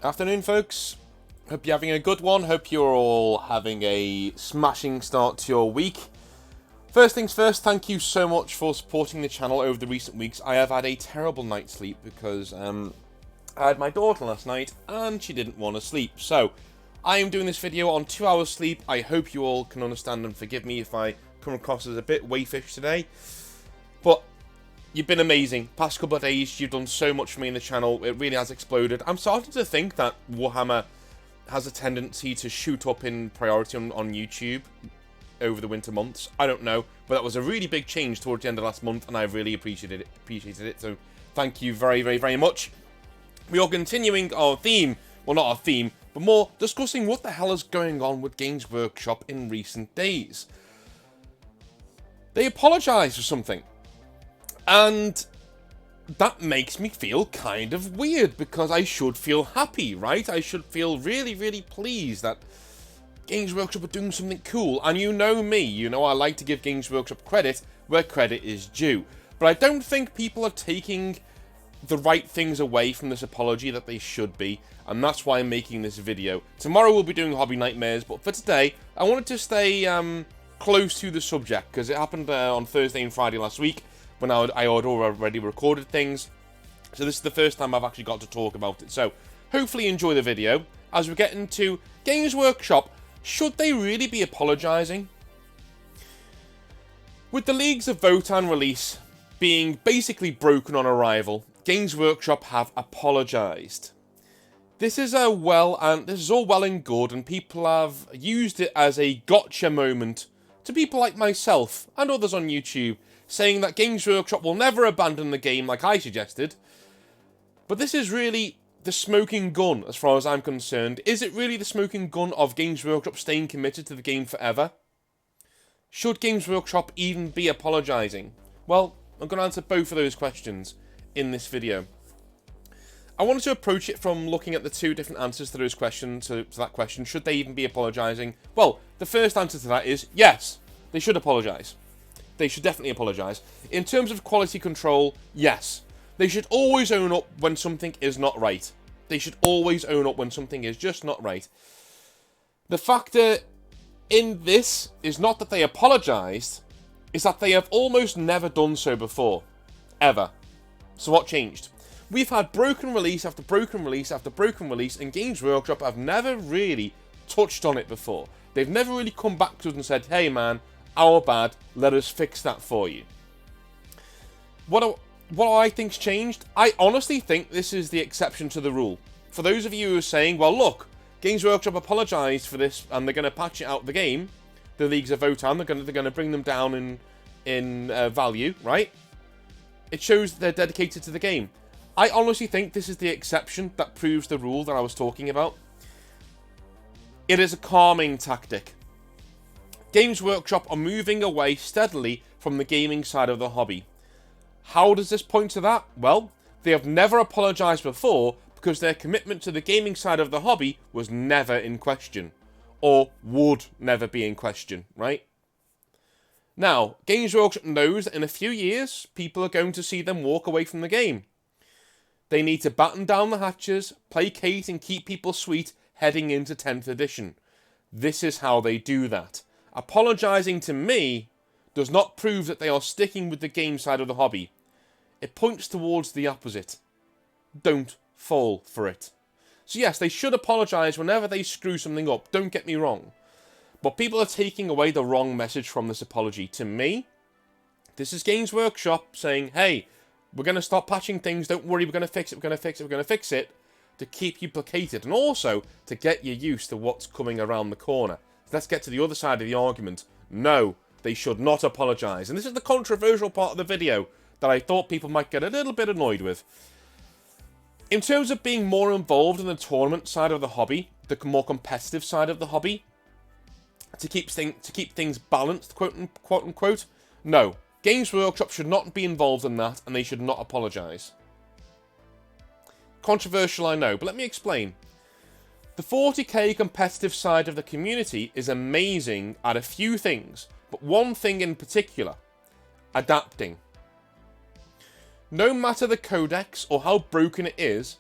Afternoon, folks. Hope you're having a good one. Hope you're all having a smashing start to your week. First things first, thank you so much for supporting the channel over the recent weeks. I have had a terrible night's sleep because I had my daughter last night and she didn't want to sleep. So, I am doing this video on 2 hours sleep. I hope you all can understand and forgive me if I come across as a bit wayfish today. But you've been amazing. Past couple of days, you've done so much for me in the channel. It really has exploded. I'm starting to think that Warhammer has a tendency to shoot up in priority on YouTube over the winter months. I don't know, but that was a really big change towards the end of last month, and I really appreciated it. So thank you very, very, very much. We are continuing our theme. Well, not our theme, but more discussing what the hell is going on with Games Workshop in recent days. They apologise for something. And that makes me feel kind of weird, because I should feel happy, right? I should feel really, really pleased that Games Workshop are doing something cool. And you know me, you know I like to give Games Workshop credit where credit is due. But I don't think people are taking the right things away from this apology that they should be. And that's why I'm making this video. Tomorrow we'll be doing Hobby Nightmares, but for today, I wanted to stay close to the subject, because it happened on Thursday and Friday last week, when I had already recorded things. So this is the first time I've actually got to talk about it. So hopefully you enjoy the video. As we get into Games Workshop, should they really be apologising? With the Leagues of Votann release being basically broken on arrival, Games Workshop have apologised. This is all well and good, and people have used it as a gotcha moment to people like myself and others on YouTube, saying that Games Workshop will never abandon the game like I suggested. But this is really the smoking gun, as far as I'm concerned. Is it really the smoking gun of Games Workshop staying committed to the game forever? Should Games Workshop even be apologising? Well, I'm going to answer both of those questions in this video. I wanted to approach it from looking at the two different answers to those questions, to that question. Should they even be apologising? Well, the first answer to that is yes, they should apologise. They should definitely apologise. In terms of quality control, yes. They should always own up when something is not right. They should always own up when something is just not right. The factor in this is not that they apologised, is that they have almost never done so before. Ever. So what changed? We've had broken release after broken release after broken release, and Games Workshop have never really touched on it before. They've never really come back to us and said, hey man, our bad, let us fix that for you. What I think's changed? I honestly think this is the exception to the rule. For those of you who are saying, well look, Games Workshop apologised for this and they're going to patch it out the game, the Leagues of Votann, they're going to bring them down in value, right? It shows that they're dedicated to the game. I honestly think this is the exception that proves the rule that I was talking about. It is a calming tactic. Games Workshop are moving away steadily from the gaming side of the hobby. How does this point to that? Well, they have never apologised before because their commitment to the gaming side of the hobby was never in question. Or would never be in question, right? Now, Games Workshop knows that in a few years, people are going to see them walk away from the game. They need to batten down the hatches, placate and keep people sweet heading into 10th edition. This is how they do that. Apologising to me does not prove that they are sticking with the game side of the hobby. It points towards the opposite. Don't fall for it. So yes, they should apologise whenever they screw something up, don't get me wrong. But people are taking away the wrong message from this apology. To me, this is Games Workshop saying, hey, we're going to stop patching things, don't worry, we're going to fix it, we're going to fix it, we're going to fix it, to keep you placated, and also to get you used to what's coming around the corner. Let's get to the other side of the argument. No, they should not apologise. And this is the controversial part of the video that I thought people might get a little bit annoyed with. In terms of being more involved in the tournament side of the hobby, the more competitive side of the hobby, to keep things balanced, quote unquote, no. Games Workshop should not be involved in that, and they should not apologise. Controversial, I know, but let me explain. The 40k competitive side of the community is amazing at a few things, but one thing in particular, adapting. No matter the codex or how broken it is,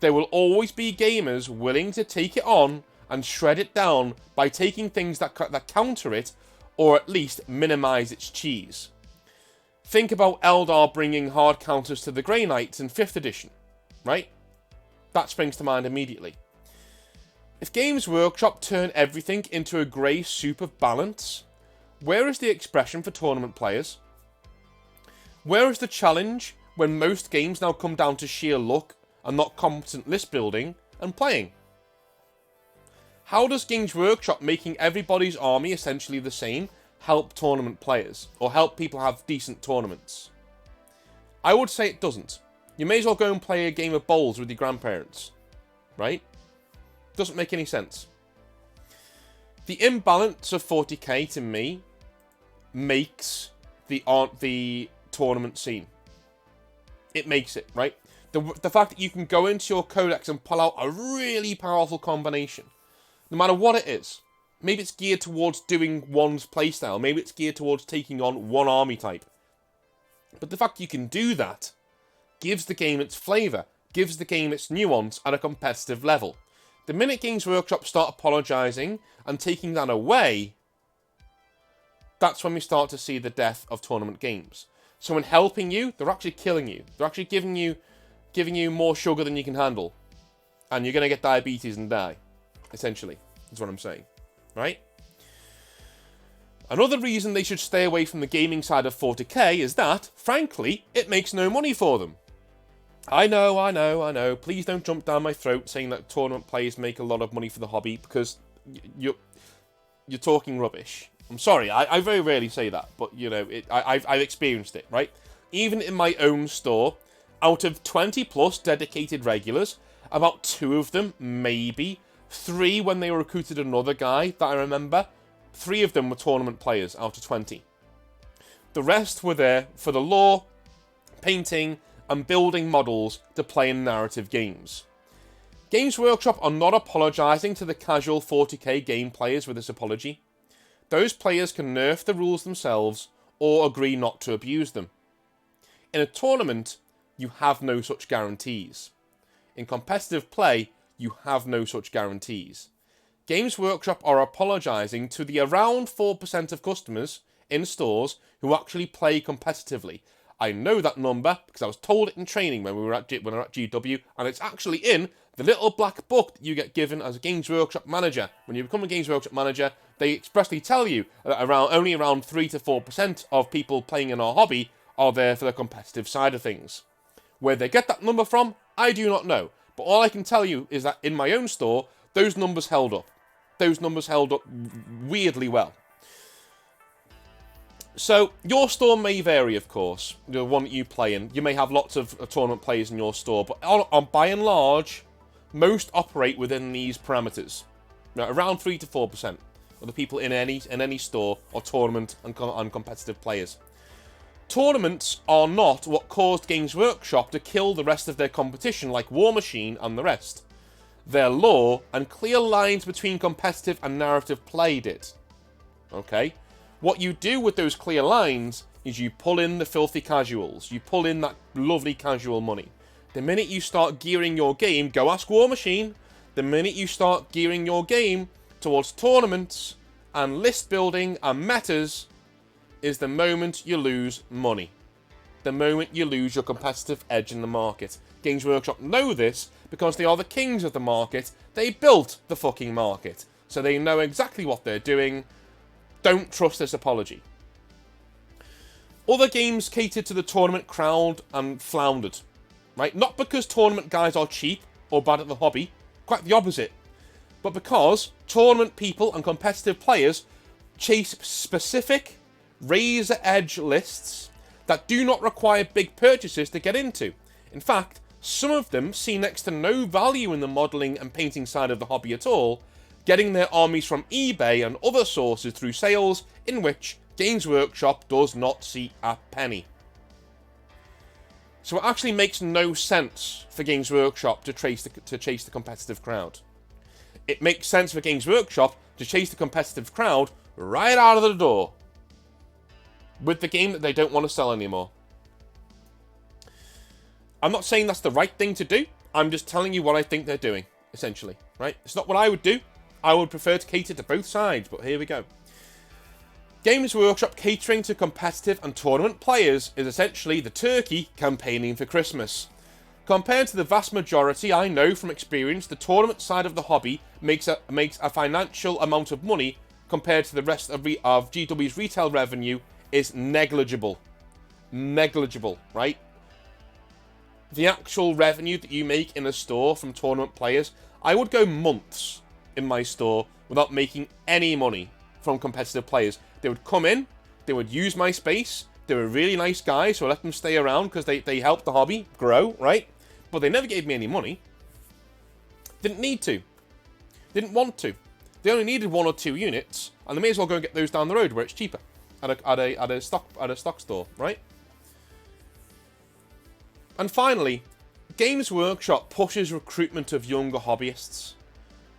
There will always be gamers willing to take it on and shred it down by taking things that counter it, or at least minimise its cheese. Think about Eldar bringing hard counters to the Grey Knights in 5th edition, right? That springs to mind immediately. If Games Workshop turn everything into a grey soup of balance, where is the expression for tournament players? Where is the challenge when most games now come down to sheer luck and not competent list building and playing? How does Games Workshop making everybody's army essentially the same help tournament players, or help people have decent tournaments? I would say it doesn't. You may as well go and play a game of bowls with your grandparents, right? Doesn't make any sense. The imbalance of 40k to me makes the tournament scene. It makes it, right? The fact that you can go into your codex and pull out a really powerful combination, no matter what it is. Maybe it's geared towards doing one's playstyle. Maybe it's geared towards taking on one army type. But the fact you can do that gives the game its flavour, gives the game its nuance at a competitive level. The minute Games Workshop start apologising and taking that away, that's when we start to see the death of tournament games. So in helping you, they're actually killing you. They're actually giving you more sugar than you can handle. And you're going to get diabetes and die. Essentially, is what I'm saying. Right? Another reason they should stay away from the gaming side of 40k is that, frankly, it makes no money for them. I know. Please don't jump down my throat saying that tournament players make a lot of money for the hobby, because you're talking rubbish. I'm sorry, I very rarely say that, but, you know, I've experienced it, right? Even in my own store, out of 20 plus dedicated regulars, about 2 of them, maybe, 3 when they recruited another guy that I remember, 3 of them were tournament players out of 20. The rest were there for the lore, painting, and building models to play in narrative games. Games Workshop are not apologising to the casual 40k game players with this apology. Those players can nerf the rules themselves or agree not to abuse them. In a tournament, you have no such guarantees. In competitive play, you have no such guarantees. Games Workshop are apologising to the around 4% of customers in stores who actually play competitively. I know that number because I was told it in training when we were at GW, and it's actually in the little black book that you get given as a Games Workshop manager. When you become a Games Workshop manager, they expressly tell you that only around 3 to 4% of people playing in our hobby are there for the competitive side of things. Where they get that number from, I do not know. But all I can tell you is that in my own store, those numbers held up. Those numbers held up weirdly well. So, your store may vary, of course, the one that you play in. You may have lots of tournament players in your store, but by and large, most operate within these parameters. Now, around 3 to 4% of the people in any store are tournament and competitive players. Tournaments are not what caused Games Workshop to kill the rest of their competition like War Machine and the rest. Their lore and clear lines between competitive and narrative play did. Okay? What you do with those clear lines is you pull in the filthy casuals. You pull in that lovely casual money. The minute you start gearing your game, go ask War Machine, the minute you start gearing your game towards tournaments and list building and metas is the moment you lose money. The moment you lose your competitive edge in the market. Games Workshop know this because they are the kings of the market. They built the fucking market. So they know exactly what they're doing. Don't trust this apology. Other games catered to the tournament crowd and floundered. Right? Not because tournament guys are cheap or bad at the hobby. Quite the opposite. But because tournament people and competitive players chase specific razor edge lists that do not require big purchases to get into. In fact, some of them see next to no value in the modelling and painting side of the hobby at all, getting their armies from eBay and other sources through sales in which Games Workshop does not see a penny. So it actually makes no sense for Games Workshop to chase the competitive crowd. It makes sense for Games Workshop to chase the competitive crowd right out of the door with the game that they don't want to sell anymore. I'm not saying that's the right thing to do. I'm just telling you what I think they're doing, essentially, right? It's not what I would do. I would prefer to cater to both sides, but here we go. Games Workshop catering to competitive and tournament players is essentially the turkey campaigning for Christmas. Compared to the vast majority, I know from experience, the tournament side of the hobby makes a financial amount of money compared to the rest of GW's retail revenue is negligible. Negligible, right? The actual revenue that you make in a store from tournament players, I would go months in my store without making any money from competitive players. They would come in, they would use my space, they were really nice guys, so I let them stay around because they helped the hobby grow, right? But they never gave me any money. Didn't need to. Didn't want to. They only needed 1 or 2 units, and they may as well go and get those down the road where it's cheaper at a stock store, right? And finally, Games Workshop pushes recruitment of younger hobbyists.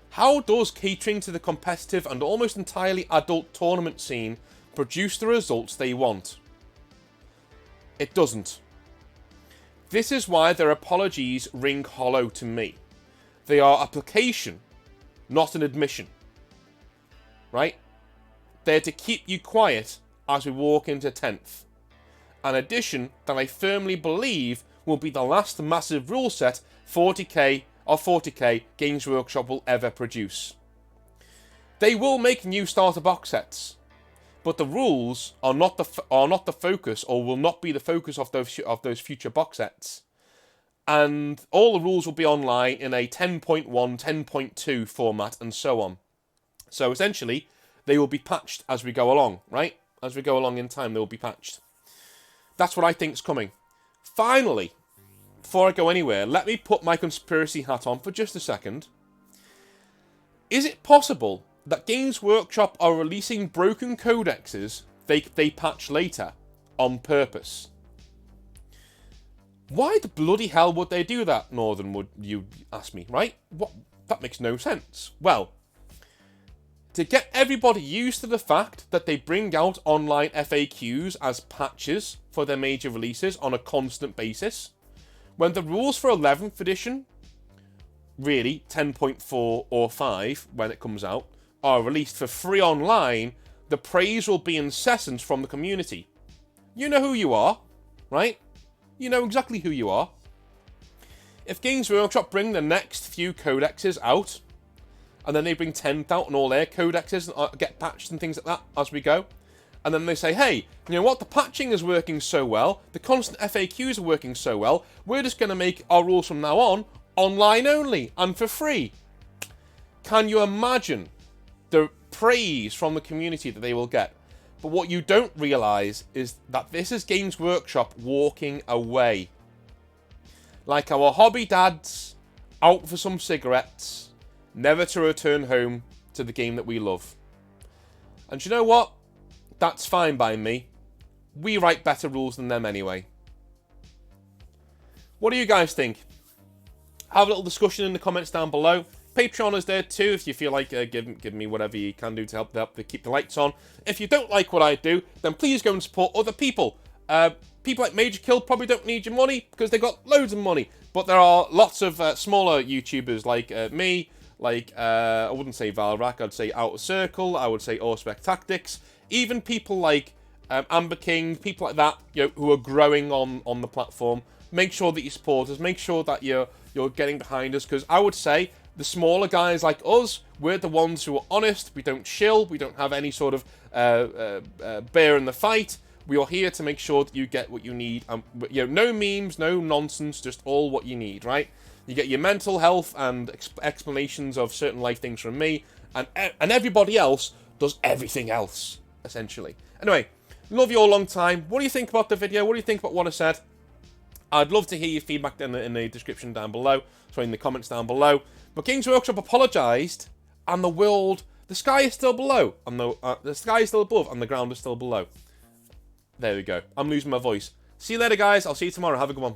How does catering to the competitive and almost entirely adult tournament scene produce the results they want? It doesn't. This is why their apologies ring hollow to me. They are application, not an admission. Right? They're to keep you quiet as we walk into 10th. An addition that I firmly believe will be the last massive rule set 40k Games Workshop will ever produce. They will make new starter box sets, but the rules are not the focus, or will not be the focus of those future box sets. And all the rules will be online in a 10.1, 10.2 format, and so on. So essentially, they will be patched as we go along, right? As we go along in time, they will be patched. That's what I think's coming. Finally, before I go anywhere, let me put my conspiracy hat on for just a second. Is it possible that Games Workshop are releasing broken codexes they patch later on purpose? Why the bloody hell would they do that, Northern, would you ask me, right? What? That makes no sense. Well, to get everybody used to the fact that they bring out online FAQs as patches for their major releases on a constant basis, when the rules for 11th edition, really 10.4 or 5 when it comes out, are released for free online, the praise will be incessant from the community. You know who you are, right? You know exactly who you are. If Games Workshop bring the next few codexes out, and then they bring 10th out and all their codexes get patched and things like that as we go, and then they say, hey, you know what, the patching is working so well, the constant FAQs are working so well, we're just going to make our rules from now on online only and for free. Can you imagine the praise from the community that they will get? But what you don't realise is that this is Games Workshop walking away. Like our hobby dads, out for some cigarettes, never to return home to the game that we love. And you know what? That's fine by me. We write better rules than them anyway. What do you guys think? Have a little discussion in the comments down below. Patreon is there too if you feel like give me whatever you can do to help keep the lights on. If you don't like what I do, then please go and support other people. People like Major Kill probably don't need your money because they've got loads of money. But there are lots of smaller YouTubers like me, like, I wouldn't say Valrak, I'd say Outer Circle, I would say Auspec Tactics. Even people like Amber King, people like that, you know, who are growing on the platform. Make sure that you support us. Make sure that you're getting behind us, because I would say the smaller guys like us, we're the ones who are honest. We don't shill. We don't have any sort of bear in the fight. We are here to make sure that you get what you need. You know, no memes, no nonsense, just all what you need, right? You get your mental health and explanations of certain life things from me, and everybody else does everything else, essentially. Anyway, love you all long time. What do you think about the video? What do you think about what I said? I'd love to hear your feedback in the description down below, so in the comments down below. But Games Workshop apologised, and the sky is still below, and the sky is still above, and the ground is still below. There we go. I'm losing my voice. See you later, guys. I'll see you tomorrow. Have a good one.